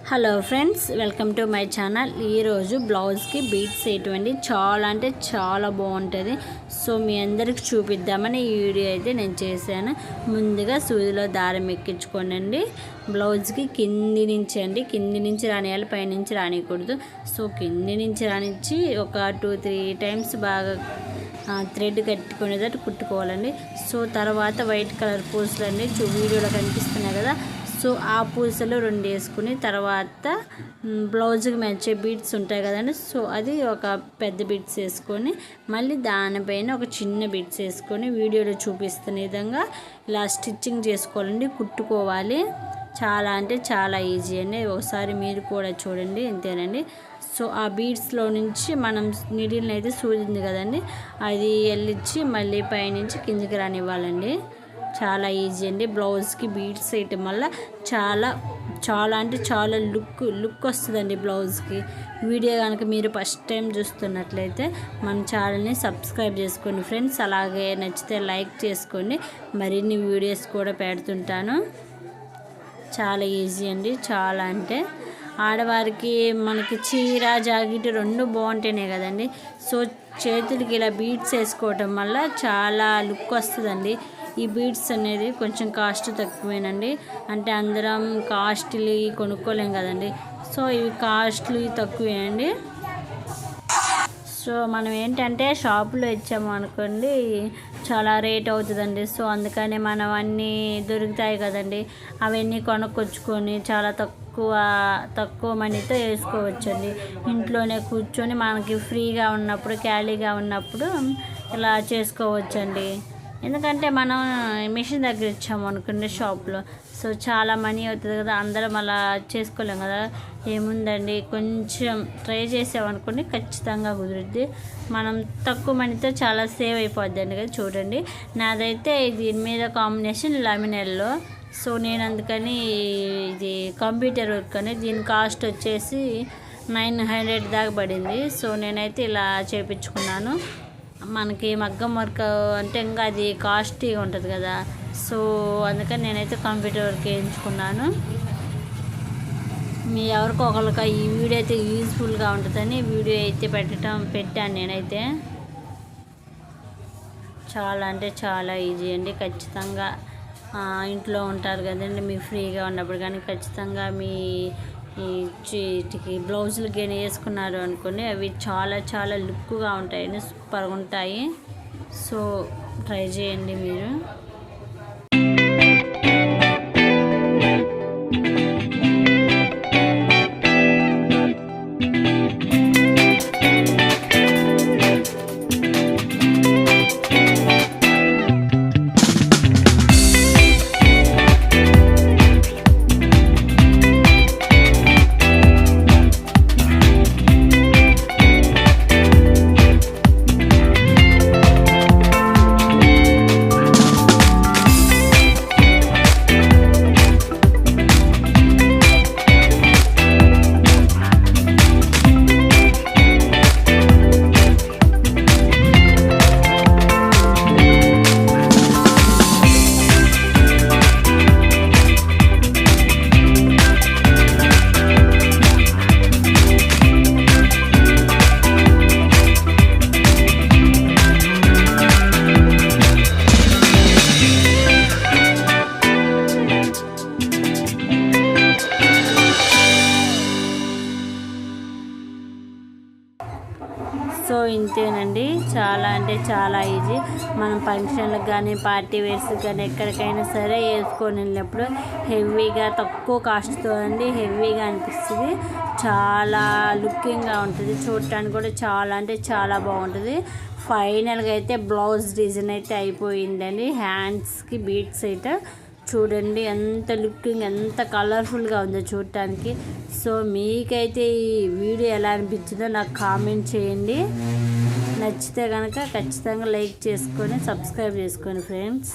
Hello friends, welcome to my channel. ఈరోజు బ్లౌజ్కి beats వేయటండి చాలా అంటే చాలా బాగుంటుంది. సో మీ అందరికి చూపిద్దామని ఈ వీడియో అయితే నేను చేశాను. ముందుగా సూదిలో దారం ఎక్కించుకోనండి. బ్లౌజ్కి కింది నుంచి రానియాలి, పైనుంచి రానియకూడదు. సో కింది నుంచి రానిచ్చి ఒక 2-3 టైమ్స్ బాగా థ్రెడ్ కట్టుకునేటట్టు కుట్టుకోవాలండి. సో తర్వాత వైట్ కలర్ పూసలు అండి వీడియోలో కనిపిస్తున్నాయి కదా. సో ఆ పూసలు 2 వేసుకుని తర్వాత బ్లౌజ్కి మ్యాచ్ బీట్స్ ఉంటాయి కదండి. సో అది ఒక పెద్ద బీట్స్ వేసుకొని మళ్ళీ దానిపైన ఒక చిన్న బీట్స్ వేసుకొని వీడియోలో చూపిస్తున్న విధంగా ఇలా స్టిచ్చింగ్ చేసుకోవాలండి, కుట్టుకోవాలి. చాలా అంటే చాలా ఈజీ అండి. ఒకసారి మీరు కూడా చూడండి, అంతేనండి. సో ఆ బీడ్స్లో నుంచి మనం నీడిల్ని అయితే సూదింది కదండి, అది వెళ్ళిచ్చి మళ్ళీ పైనుంచి కిందికి రానివ్వాలండి. చాలా ఈజీ అండి. బ్లౌజ్కి బీడ్స్ వేయటం వల్ల చాలా అంటే చాలా లుక్ వస్తుందండి బ్లౌజ్కి. వీడియో కనుక మీరు ఫస్ట్ టైం చూస్తున్నట్లయితే మన ఛానల్ని సబ్స్క్రైబ్ చేసుకోండి ఫ్రెండ్స్. అలాగే నచ్చితే లైక్ చేసుకోండి. మరిన్ని వీడియోస్ కూడా పెడుతుంటాను. చాలా ఈజీ అండి. చాలా అంటే ఆడవారికి మనకి చీర జాకెట్ 2 బాగుంటేనే కదండి. సో చేతులకి ఇలా బీడ్స్ వేసుకోవటం వల్ల చాలా లుక్ వస్తుందండి. ఈ బీడ్స్ అనేది కొంచెం కాస్ట్ తక్కువేనండి. అంటే అందరం కాస్ట్లీ కొనుక్కోలేం కదండి. సో ఇవి కాస్ట్లీ తక్కువే అండి. సో మనం ఏంటంటే షాపులో ఇచ్చాము అనుకోండి చాలా రేట్ అవుతుందండి. సో అందుకని మనం అన్నీ దొరుకుతాయి కదండి, అవన్నీ కొనుక్కొచ్చుకొని చాలా తక్కువ మనీతో వేసుకోవచ్చండి. ఇంట్లోనే కూర్చొని మనకి ఫ్రీగా ఉన్నప్పుడు, ఖాళీగా ఉన్నప్పుడు ఇలా చేసుకోవచ్చండి. ఎందుకంటే మనం మిషన్ దగ్గర ఇచ్చాము అనుకోండి షాప్లో, సో చాలా మనీ అవుతుంది కదా, అందరం అలా చేసుకోలేం కదా. ఏముందండి, కొంచెం ట్రై చేసామనుకోండి ఖచ్చితంగా కుదురుద్ది. మనం తక్కువ మనీతో చాలా సేవ్ అయిపోద్ది అండి కదా. చూడండి, నాదైతే దీని మీద కాంబినేషన్ లెమినెల్లో. సో నేను అందుకని ఇది కంప్యూటర్ వర్క్ అని, దీని కాస్ట్ వచ్చేసి 900 దాకా పడింది. సో నేనైతే ఇలా చేయించుకున్నాను. మనకి మగ్గం వర్క్ అంటే ఇంకా అది కాస్ట్లీగా ఉంటుంది కదా. సో అందుకని నేనైతే కంప్యూటర్ వర్క్ వేయించుకున్నాను. మీ ఎవరికో ఒకరికి ఈ వీడియో అయితే యూజ్ఫుల్గా ఉంటుందని వీడియో అయితే పెట్టాను నేనైతే. చాలా అంటే చాలా ఈజీ అండి. ఖచ్చితంగా ఇంట్లో ఉంటారు కదండి, మీ ఫ్రీగా ఉన్నప్పుడు కానీ ఖచ్చితంగా మీ ఈ బ్లౌజులు కానీ వేసుకున్నారు అనుకోండి, అవి చాలా లుక్గా ఉంటాయండి, సూపర్గా ఉంటాయి. సో ట్రై చేయండి మీరు. సో ఇంతేనండి, చాలా అంటే చాలా ఈజీ. మనం ఫంక్షన్లకు కానీ పార్టీ వేర్స్కి కానీ ఎక్కడికైనా సరే వేసుకొని వెళ్ళినప్పుడు హెవీగా తక్కువ కాస్ట్తో అండి హెవీగా అనిపిస్తుంది. చాలా లుకింగ్గా ఉంటుంది, చూడటానికి కూడా చాలా అంటే చాలా బాగుంటుంది. ఫైనల్గా అయితే బ్లౌజ్ డిజైన్ అయితే అయిపోయిందండి. హ్యాండ్స్కి బీట్స్ అయితే చూడండి ఎంత లుకింగ్, ఎంత కలర్ఫుల్గా ఉందో చూడటానికి. సో మీకైతే ఈ వీడియో ఎలా అనిపించిందో నాకు కామెంట్ చేయండి. నచ్చితే కనుక ఖచ్చితంగా లైక్ చేసుకొని సబ్స్క్రైబ్ చేసుకోండి ఫ్రెండ్స్.